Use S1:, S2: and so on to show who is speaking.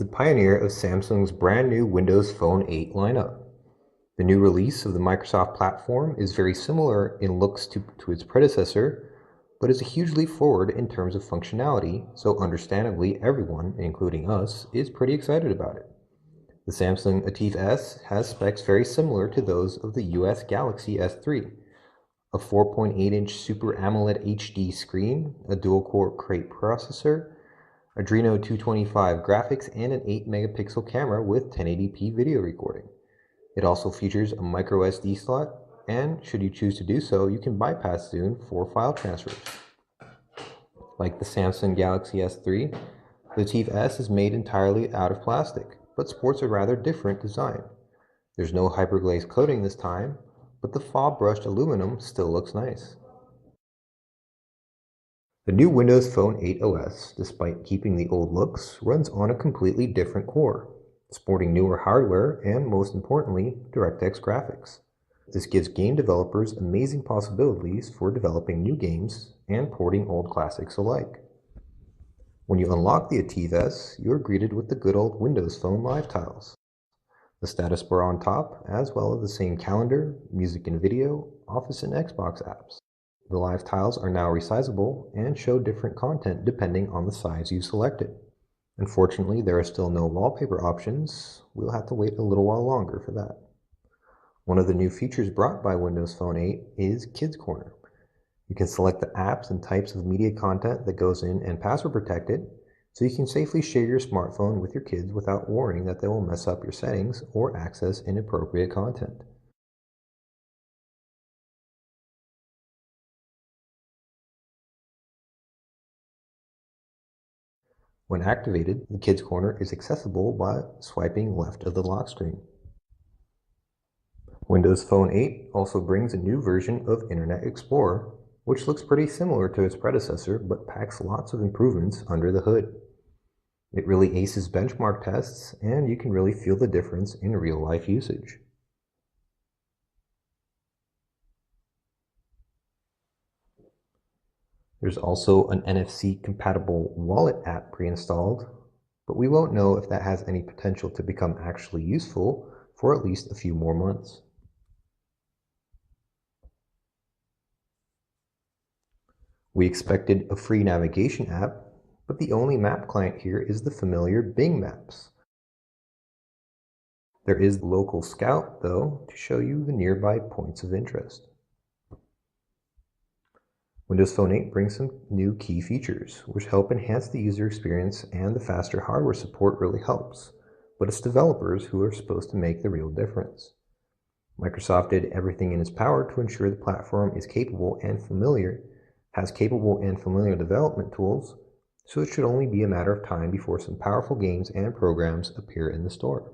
S1: the pioneer of Samsung's brand new Windows Phone 8 lineup. The new release of the Microsoft platform is very similar in looks to its predecessor, but is a huge leap forward in terms of functionality, so understandably everyone, including us, is pretty excited about it. The Samsung Ativ S has specs very similar to those of the US Galaxy S3, a 4.8-inch Super AMOLED HD screen, a dual-core Crate processor, Adreno 225 graphics, and an 8-megapixel camera with 1080p video recording. It also features a micro SD slot, and should you choose to do so, you can bypass Zoom for file transfers. Like the Samsung Galaxy S3, the Ativ S is made entirely out of plastic, but sports a rather different design. There's no hyperglaze coating this time, but the fob brushed aluminum still looks nice. The new Windows Phone 8 OS, despite keeping the old looks, runs on a completely different core, sporting newer hardware and, most importantly, DirectX graphics. This gives game developers amazing possibilities for developing new games and porting old classics alike. When you unlock the Ativ S, you're greeted with the good old Windows Phone live tiles. The status bar on top, as well as the same calendar, music and video, Office and Xbox apps. The live tiles are now resizable and show different content depending on the size you selected. Unfortunately, there are still no wallpaper options. We'll have to wait a little while longer for that. One of the new features brought by Windows Phone 8 is Kids Corner. You can select the apps and types of media content that goes in and password protected, so you can safely share your smartphone with your kids without worrying that they will mess up your settings or access inappropriate content. When activated, the Kids Corner is accessible by swiping left of the lock screen. Windows Phone 8 also brings a new version of Internet Explorer, which looks pretty similar to its predecessor but packs lots of improvements under the hood. It really aces benchmark tests, and you can really feel the difference in real-life usage. There's also an NFC-compatible wallet app pre-installed, but we won't know if that has any potential to become actually useful for at least a few more months. We expected a free navigation app, but the only map client here is the familiar Bing Maps. There is Local Scout, though, to show you the nearby points of interest. Windows Phone 8 brings some new key features, which help enhance the user experience, and the faster hardware support really helps, but it's developers who are supposed to make the real difference. Microsoft did everything in its power to ensure the platform is has capable and familiar development tools, so it should only be a matter of time before some powerful games and programs appear in the store.